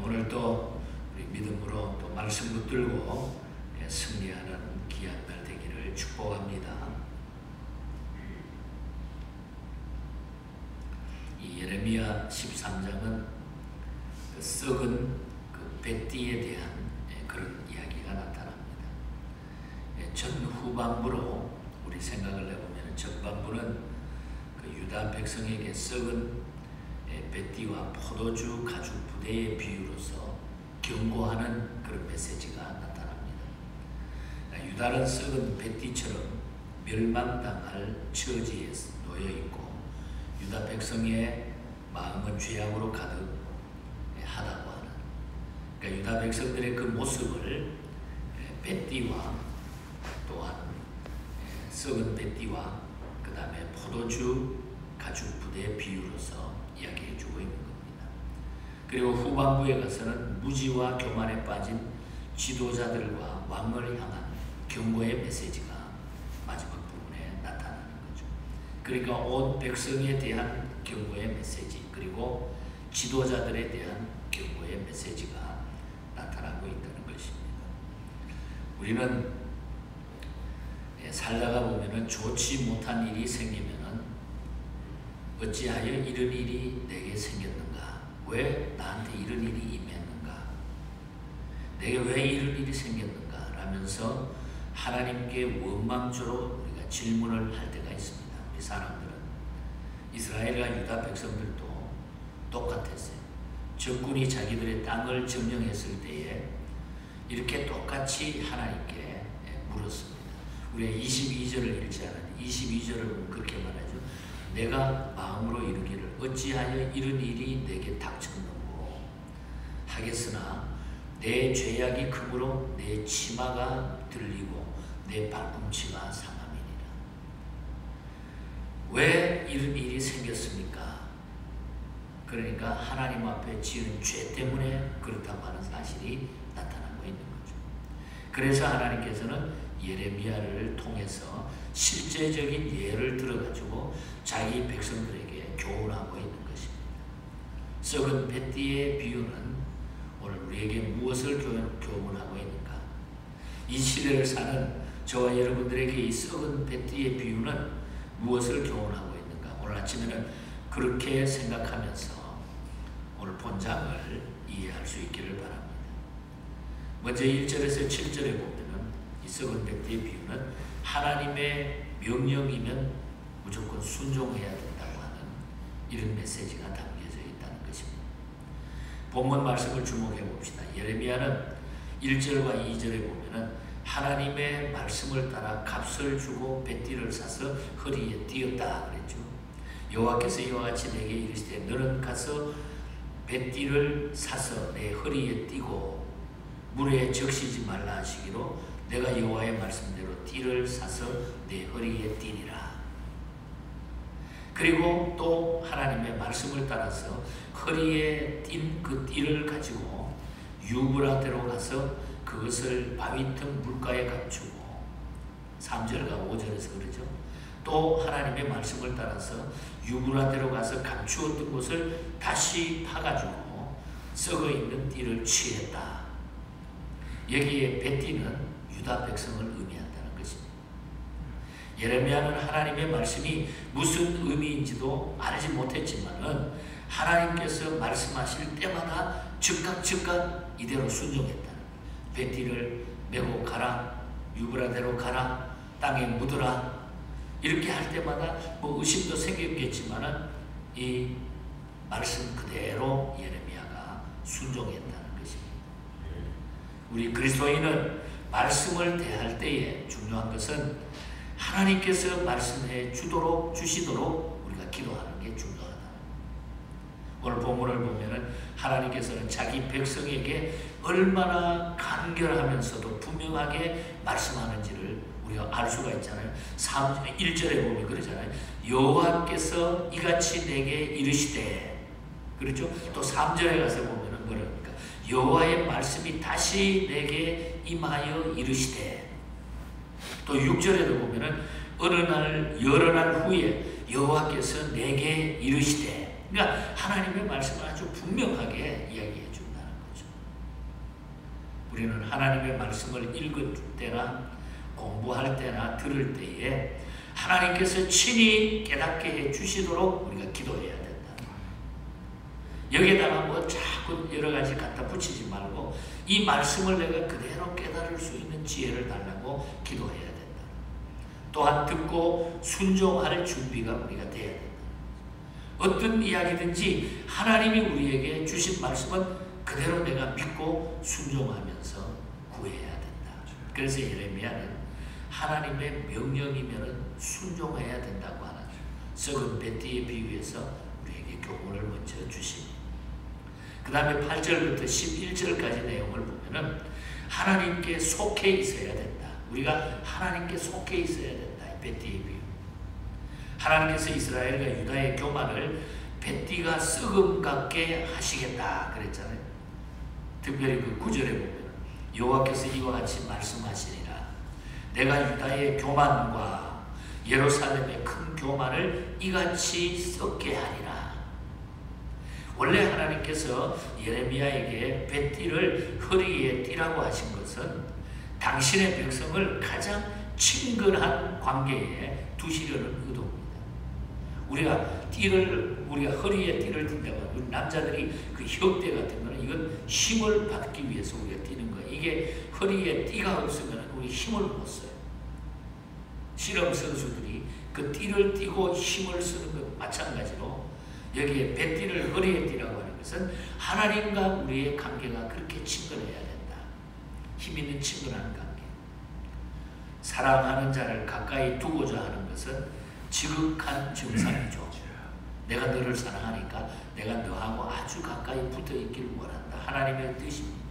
오늘 또 우리 믿음으로 또 말씀 붙들고 승리하는 귀한 날 되기를 축복합니다. 이 예레미야 13장은 그 썩은 그 뱃띠에 대한 그런 이야기가 나타납니다. 전 후반부로 우리 생각을 해보면 전반부는 그 유다 백성에게 썩은 뱃띠와 포도주 가죽 부대의 비유로서 경고하는 그런 메시지가 나타납니다. 유다는 썩은 뱃띠처럼 멸망당할 처지에 놓여 있고 유다 백성의 마음은 죄악으로 가득하다고 하는, 그러니까 유다 백성들의 그 모습을 뱃띠와 또한 썩은 뱃띠와 그 다음에 포도주 가죽 부대의 비유로서 이야기해 주고 있는 겁니다. 그리고 후반부에 가서는 무지와 교만에 빠진 지도자들과 왕을 향한 경고의 메시지가 마지막 부분에 나타나는 거죠. 그러니까 온 백성에 대한 경고의 메시지, 그리고 지도자들에 대한 경고의 메시지가 나타나고 있다는 것입니다. 우리는 살다가 보면은 좋지 못한 일이 생기면은 어찌하여 이런 일이 내게 생겼는가? 왜 나한테 이런 일이 임했는가? 내게 왜 이런 일이 생겼는가? 라면서 하나님께 원망조로 우리가 질문을 할 때가 있습니다. 우리 사람들은 이스라엘과 유다 백성들도 똑같았어요. 적군이 자기들의 땅을 점령했을 때에 이렇게 똑같이 하나님께 물었습니다. 우리가 22절을 읽지 않았는데 22절을 그렇게 말하죠. 내가 마음으로 이르기를 어찌하여 이런 일이 내게 닥쳤는고 하겠으나 내 죄악이 크므로 내 치마가 들리고 내 발꿈치가 상함이니라. 왜 이런 일이 생겼습니까? 그러니까 하나님 앞에 지은 죄 때문에 그렇다고 하는 사실이 나타나고 있는 거죠. 그래서 하나님께서는 예레미야를 통해서 실제적인 예를 들어가지고 자기 백성들에게 교훈하고 있는 것입니다. 썩은 뱃띠의 비유는 오늘 우리에게 무엇을 교훈하고 있는가? 이 시대를 사는 저와 여러분들에게 이 썩은 뱃띠의 비유는 무엇을 교훈하고 있는가? 오늘 아침에는 그렇게 생각하면서 오늘 본장을 이해할 수 있기를 바랍니다. 먼저 1절에서 7절에 보면은 이 썩은 뱃띠의 비유는 하나님의 명령이면 무조건 순종해야 된다고 하는 이런 메시지가 담겨져 있다는 것입니다. 본문 말씀을 주목해 봅시다. 예레미야는 1절과 2절에 보면은 하나님의 말씀을 따라 값을 주고 뱃띠를 사서 허리에 띄었다 그랬죠. 여호와께서 이와 같이 내게 이르시되 너는 가서 뱃띠를 사서 내 허리에 띠고 물에 적시지 말라 하시기로 내가 여호와의 말씀대로 띠를 사서 내 허리에 띠니라. 그리고 또 하나님의 말씀을 따라서 허리에 띈 그 띠를 가지고 유브라데로 가서 그것을 바위 틈 물가에 감추고 3절과 5절에서 그러죠. 또 하나님의 말씀을 따라서 유브라데로 가서 감추었던 곳을 다시 파가지고 썩어 있는 띠를 취했다. 여기에 뱃띠는 유다 백성을 의미한다는 것입니다. 예레미야는 하나님의 말씀이 무슨 의미인지도 알지 못했지만은 하나님께서 말씀하실 때마다 즉각 이대로 순종했다는, 뱃띠를 메고 가라, 유브라데로 가라, 땅에 묻어라, 이렇게 할 때마다 뭐 의심도 생겼겠지만은 이 말씀 그대로 예레미야가 순종했다는 것입니다. 우리 그리스도인은 말씀을 대할 때에 중요한 것은 하나님께서 말씀해 주시도록 우리가 기도하는 게 중요하다. 오늘 본문을 보면은 하나님께서는 자기 백성에게 얼마나 간결하면서도 분명하게 말씀하는지를 우리가 알 수가 있잖아요. 1절에 보면 그러잖아요. 여호와께서 이같이 내게 이르시되, 그렇죠? 또 3절에 가서 보면은 뭐랍니까? 여호와의 말씀이 다시 내게 임하여 이르시되, 또 6절에도 보면은 어느 날 여러 날 후에 여호와께서 내게 이르시되, 그러니까 하나님의 말씀을 아주 분명하게 이야기해 준다는 거죠. 우리는 하나님의 말씀을 읽을 때나 공부할 때나 들을 때에 하나님께서 친히 깨닫게 해 주시도록 우리가 기도해야 된다. 여기에다가 뭐 자꾸 여러 가지 갖다 붙이지 말고 이 말씀을 내가 그대로 깨달을 수 있는 지혜를 달라고 기도해야 된다. 또한 듣고 순종할 준비가 우리가 돼야 된다. 어떤 이야기든지 하나님이 우리에게 주신 말씀은 그대로 내가 믿고 순종하면서 구해야 된다. 그래서 예레미야는 하나님의 명령이면 순종해야 된다고 하는 썩은 뱃띠에 비유해서 우리에게 교훈을 먼저 주십니다. 그 다음에 8절부터 11절까지 내용을 보면은 하나님께 속해 있어야 된다. 우리가 하나님께 속해 있어야 된다. 뱃띠에 비유. 하나님께서 이스라엘과 유다의 교만을 뱃띠가 썩음 같게 하시겠다 그랬잖아요. 특별히 그 9절에 보면 여호와께서 이와 같이 말씀하시니라. 내가 유다의 교만과 예루살렘의 큰 교만을 이같이 썩게 하리라. 원래 하나님께서 예레미야에게 뱃띠를 허리에 띠라고 하신 것은 당신의 백성을 가장 친근한 관계에 두시려는 의도입니다. 우리가 허리에 띠를 띈다고 우리 남자들이 그 혁대 같은 거는 이건 힘을 받기 위해서 우리가 띠는 거예요. 이게 허리에 띠가 없으면 우리 힘을 못 써요. 실험 선수들이 그 띠를 띠고 힘을 쓰는 것 마찬가지로 여기에 뱃띠를 허리에 띠라고 하는 것은 하나님과 우리의 관계가 그렇게 친근해야 된다. 힘 있는 친근한 관계. 사랑하는 자를 가까이 두고자 하는 것은 지극한 정상이죠. 내가 너를 사랑하니까 내가 너하고 아주 가까이 붙어 있기를 원한다. 하나님의 뜻입니다.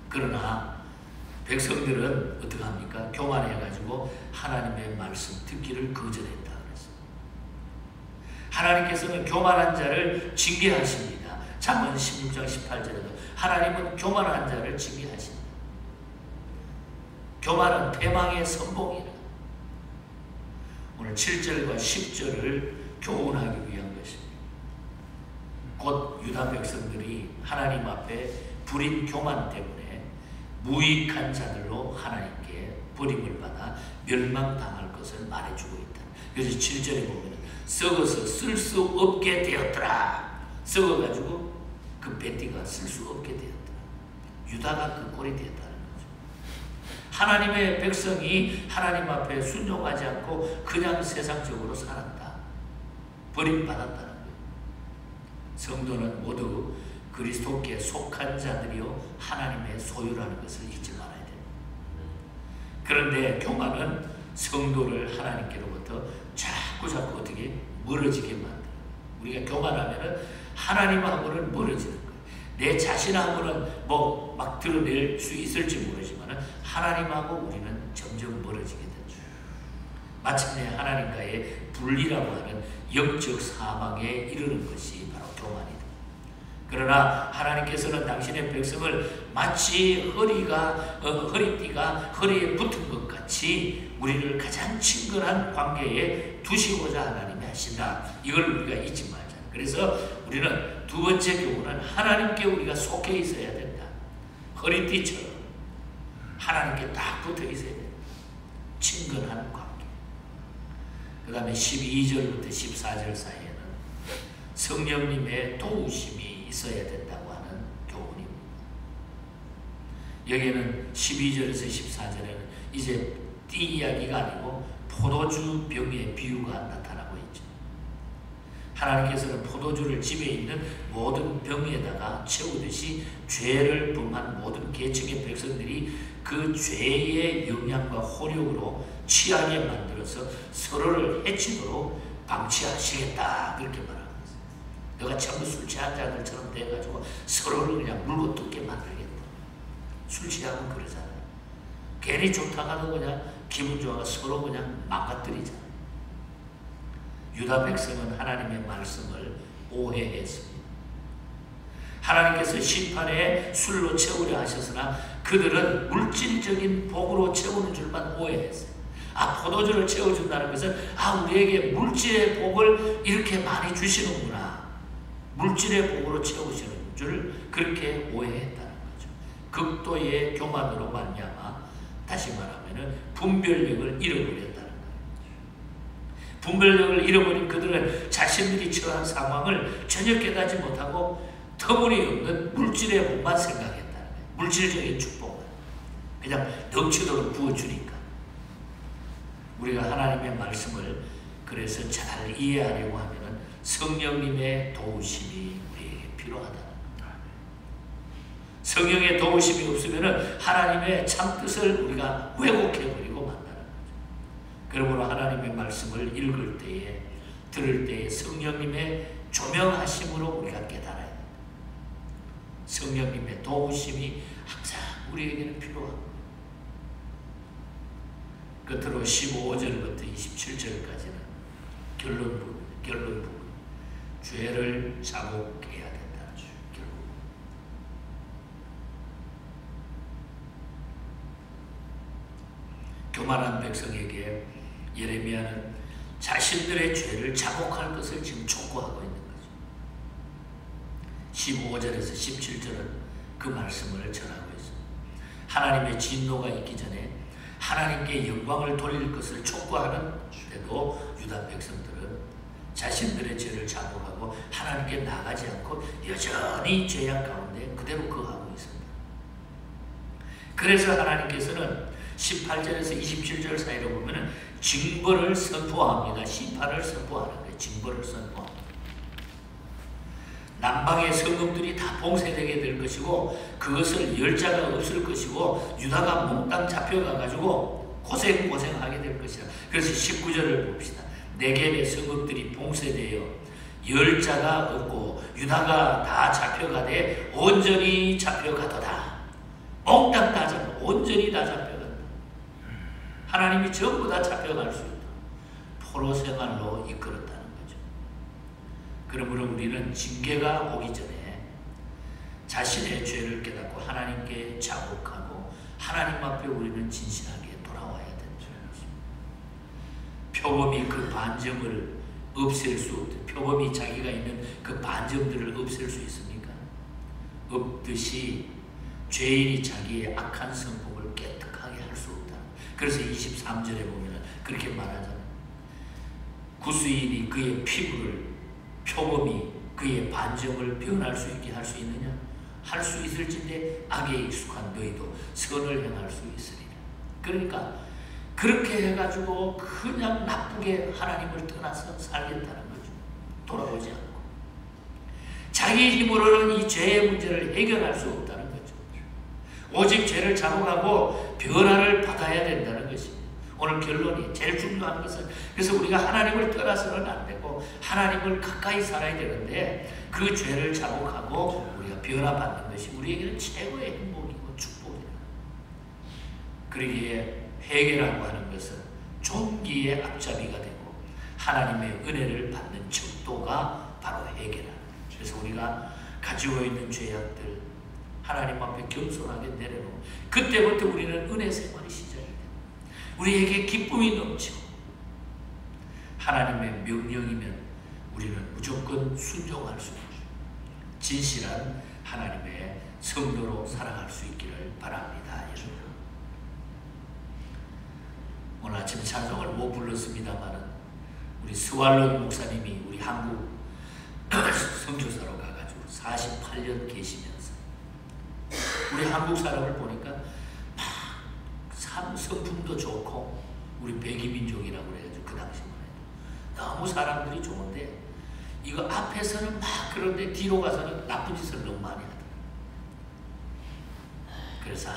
그러나 백성들은 어떻게 합니까? 교만해가지고 하나님의 말씀 듣기를 거절했다 그랬어요. 하나님께서는 교만한 자를 징계하십니다. 잠언 16장 18절에도 하나님은 교만한 자를 징계하십니다. 교만은 패망의 선봉이라. 오늘 7절과 10절을 교훈하기 위한 것입니다. 곧 유다 백성들이 하나님 앞에 부린 교만 때문에 무익한 자들로 하나님께 버림을 받아 멸망당할 것을 말해주고 있다. 그래서 7절에 보면 썩어서 쓸 수 없게 되었더라. 썩어가지고 그 뱃띠가 쓸 수 없게 되었더라. 유다가 그 꼴이 되었다는 거죠. 하나님의 백성이 하나님 앞에 순종하지 않고 그냥 세상적으로 살았다. 버림받았다는 거예요. 성도는 모두 그리스도께 속한 자들이요 하나님의 소유라는 것을 잊지 말아야 됩니다. 그런데 교만은 성도를 하나님께로부터 자꾸 어떻게 멀어지게 만들어요. 우리가 교만하면은 하나님하고는 멀어지는 거예요. 내 자신하고는 뭐 막 드러낼 수 있을지 모르지만은 하나님하고 우리는 점점 멀어지게 되죠. 마침내 하나님과의 분리라고 하는 영적 사망에 이르는 것이 바로 교만이다. 그러나 하나님께서는 당신의 백성을 마치 허리띠가 허리에 붙은 것 같이 우리를 가장 친근한 관계에 두시고자 하나님이 하신다. 이걸 우리가 잊지 말자. 그래서 우리는 두 번째 교훈은 하나님께 우리가 속해 있어야 된다. 허리띠처럼 하나님께 딱 붙어 있어야 된다. 친근한 관계. 그 다음에 12절부터 14절 사이에는 성령님의 도우심이 있어야 된다고 하는 교훈입니다. 여기에는 12절에서 14절에는 이제 띠 이야기가 아니고 포도주 병의 비유가 나타나고 있죠. 하나님께서는 포도주를 집에 있는 모든 병에다가 채우듯이 죄를 범한 모든 계층의 백성들이 그 죄의 영향과 호력으로 취하게 만들어서 서로를 해치도록 방치하시겠다 그렇게 말합니다. 너가 전부 술 취한 자들처럼 돼가지고 서로를 그냥 물고 뜯게 만들겠다. 술 취하면 그러잖아요. 괜히 좋다가도 그냥 기분 좋아가 서로 그냥 망가뜨리잖아요. 유다 백성은 하나님의 말씀을 오해했습니다. 하나님께서 심판에 술로 채우려 하셨으나 그들은 물질적인 복으로 채우는 줄만 오해했어요. 포도주를 채워준다는 것은 우리에게 물질의 복을 이렇게 많이 주시는구나. 물질의 복으로 채우시는 줄 그렇게 오해했다는 거죠. 극도의 교만으로 말미암아 다시 말하면 분별력을 잃어버렸다는 거예요. 분별력을 잃어버린 그들은 자신들이 처한 상황을 전혀 깨닫지 못하고 터무니없는 물질의 복만 생각했다는 거예요. 물질적인 축복을 그냥 넘치도록 부어주니까. 우리가 하나님의 말씀을 그래서 잘 이해하려고 하면 성령님의 도우심이 우리에게 필요하다는 거예요. 성령의 도우심이 없으면 하나님의 참뜻을 우리가 왜곡해버리고 만다는 거죠. 그러므로 하나님의 말씀을 읽을 때에, 들을 때에 성령님의 조명하심으로 우리가 깨달아야 됩니다. 성령님의 도우심이 항상 우리에게는 필요합니다. 끝으로 15절부터 27절까지는 결론 부분. 죄를 자복해야 된다는 결론. 교만한 백성에게 예레미야는 자신들의 죄를 자복할 것을 지금 촉구하고 있는 거죠. 15절에서 17절은 그 말씀을 전하고 있습니다. 하나님의 진노가 있기 전에 하나님께 영광을 돌릴 것을 촉구하는 때도 유다 백성들은 자신들의 죄를 자복하고 하나님께 나가지 않고 여전히 죄악 가운데 그대로 거하고 있습니다. 그래서 하나님께서는 18절에서 27절 사이로 보면 징벌을 선포합니다. 심판을 선포하는 거예요. 징벌을 선포합니다. 남방의 성읍들이 다 봉쇄되게 될 것이고 그것을 열 자가 없을 것이고 유다가 몽땅 잡혀가가지고 고생하게 될 것이다. 그래서 19절을 봅시다. 네겝의 성읍들이 봉쇄되어 열 자가 없고 유다가 다 잡혀가되 온전히 잡혀가도다. 몽땅 다 잡혀 온전히 다 잡혀간다. 하나님이 전부 다 잡혀갈 수 있다. 포로 생활로 이끌었다는 거죠. 그러므로 우리는 징계가 오기 전에 자신의 죄를 깨닫고 하나님께 자복하고 하나님 앞에 우리는 진실하게 돌아와야 된다는 것입니다. 표범이 그 반점을 없앨 수 없듯 표범이 자기가 있는 그 반점들을 없앨 수 있습니까? 없듯이 죄인이 자기의 악한 성품을 깨끗하게 할 수 없다. 그래서 23절에 보면 그렇게 말하잖아요. 구수인이 그의 피부를 표범이 그의 반점을 변할 수 있게 할 수 있느냐? 할 수 있을진데 악에 익숙한 너희도 선을 행할 수 있으리라. 그러니까 그렇게 해가지고 그냥 나쁘게 하나님을 떠나서 살겠다는 거죠. 돌아오지 않고 자기 힘으로는 이 죄의 문제를 해결할 수 없다는 거죠. 오직 죄를 자복하고 변화를 받아야 된다는 것입니다. 오늘 결론이 제일 중요한 것은 그래서 우리가 하나님을 떠나서는 안 되고 하나님을 가까이 살아야 되는데 그 죄를 자복하고 우리가 변화받는 것이 우리에게는 최고의 행복이고 축복이다. 그러기에 회개라고 하는 것은 종기의 앞잡이가 되고 하나님의 은혜를 받는 척도가 바로 회개라. 그래서 우리가 가지고 있는 죄악들 하나님 앞에 겸손하게 내려놓고 그때부터 우리는 은혜 생활이 시작이 됩니다. 우리에게 기쁨이 넘치고 하나님의 명령이면 우리는 무조건 순종할 수 있고 진실한 하나님의 성도로 살아갈 수 있기를 바랍니다. 여러분. 오늘 아침 찬송을 못 불렀습니다만은 우리 스왈론 목사님이 우리 한국 선교사로 가가지고 48년 계시면서 우리 한국 사람을 보니까 막 성품도 좋고 우리 백이민족이라고 그래가지고 그 당시만 해도 너무 사람들이 좋은데 이거 앞에서는 막 그런데 뒤로 가서는 나쁜 짓을 너무 많이 하더라고요. 그래서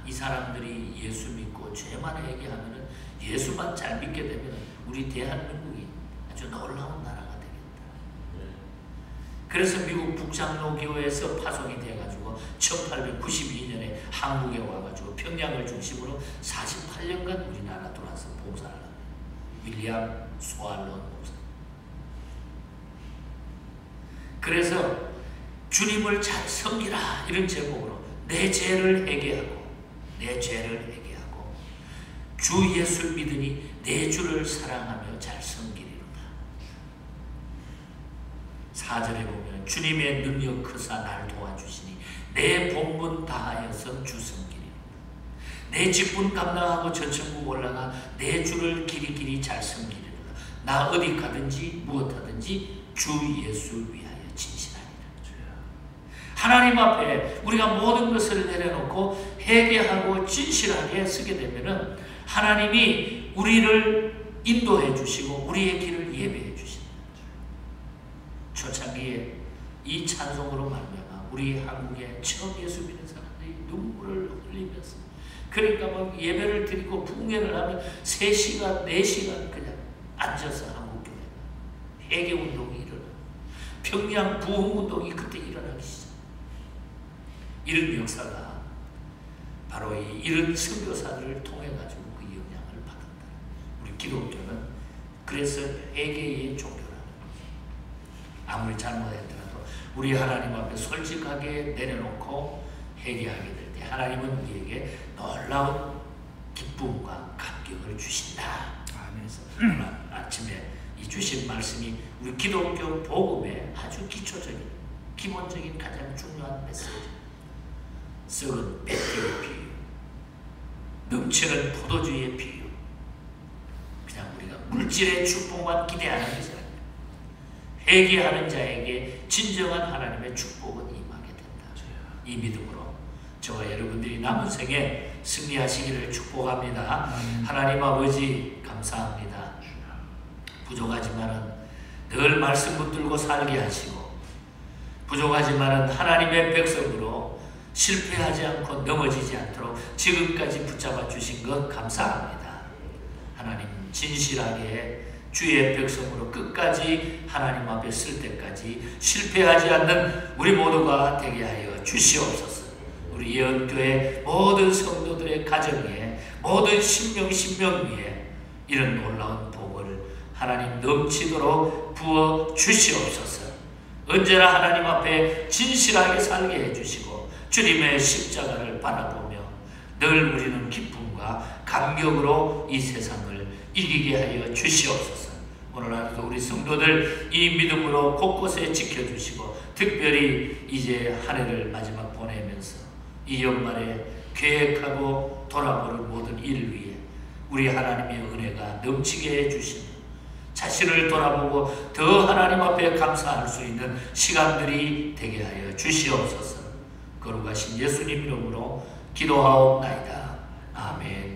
이 사람들이 예수 믿고 죄만 얘기하면은 예수만 잘 믿게 되면 우리 대한민국이 아주 놀라운 나라가 되겠다. 그래서 미국 북장로교회에서 파송이 돼가지고 1892년에 한국에 와가지고 평양을 중심으로 48년간 우리나라 들어와서 봉사를 합니다. 윌리엄 스왈론 목사. 그래서 주님을 잘 섬기라 이런 제목으로 내 죄를 회개하고 주 예수를 믿으니 내 주를 사랑하며 잘 섬기리로다. 4절에 보면 주님의 능력 크사 날 도와주시니 내 본분 다하여서 주 섬기리로다. 내 직분 감당하고 저 천국 올라가 내 주를 길이길이 잘 섬기리로다. 나 어디 가든지 무엇하든지 주 예수 위하여 진실하리라. 하나님 앞에 우리가 모든 것을 내려놓고 회개하고 진실하게 서게 되면은 하나님이 우리를 인도해 주시고 우리의 길을 예배해 주신다. 초창기에 이 찬송으로 말미암아 우리 한국에 처음 예수 믿는 사람들이 눈물을 흘리면서 그러니까 막 예배를 드리고 부흥회를 하면 3시간, 4시간 그냥 앉아서 한국교회가 회개운동이 일어나. 평양 부흥운동이 그때 일어나기 시작. 이런 역사가 바로 이런 선교사들을 통해 가지고 그 영향을 받았다. 우리 기독교는 그래서 회개의 종교라는 거죠. 아무리 잘못했더라도 우리 하나님 앞에 솔직하게 내려놓고 회개하게 될 때 하나님은 우리에게 놀라운 기쁨과 감격을 주신다. 오늘 아침에 이 주신 말씀이 우리 기독교 복음의 아주 기초적인 기본적인 가장 중요한 메시지. 썩은 배때의 비유, 넘치는 포도주의 비유. 그냥 우리가 물질의 축복만 기대하는 것이 아니라 회개하는 자에게 진정한 하나님의 축복은 임하게 된다. 이 믿음으로 저와 여러분들이 남은 생에 승리하시기를 축복합니다. 하나님 아버지 감사합니다. 부족하지만은 늘 말씀 붙들고 살게 하시고 부족하지만은 하나님의 백성으로 실패하지 않고 넘어지지 않도록 지금까지 붙잡아 주신 것 감사합니다. 하나님 진실하게 주의 백성으로 끝까지 하나님 앞에 쓸 때까지 실패하지 않는 우리 모두가 되게 하여 주시옵소서. 우리 예언교회 모든 성도들의 가정에 모든 신명 위에 이런 놀라운 복을 하나님 넘치도록 부어 주시옵소서. 언제나 하나님 앞에 진실하게 살게 해주시고 주님의 십자가를 바라보며 늘 우리는 기쁨과 감격으로 이 세상을 이기게 하여 주시옵소서. 오늘 하루도 우리 성도들 이 믿음으로 곳곳에 지켜주시고 특별히 이제 한 해를 마지막 보내면서 이 연말에 계획하고 돌아볼 모든 일 위에 우리 하나님의 은혜가 넘치게 해주시며 자신을 돌아보고 더 하나님 앞에 감사할 수 있는 시간들이 되게 하여 주시옵소서. 거룩하신 예수님 이름으로 기도하옵나이다. 아멘.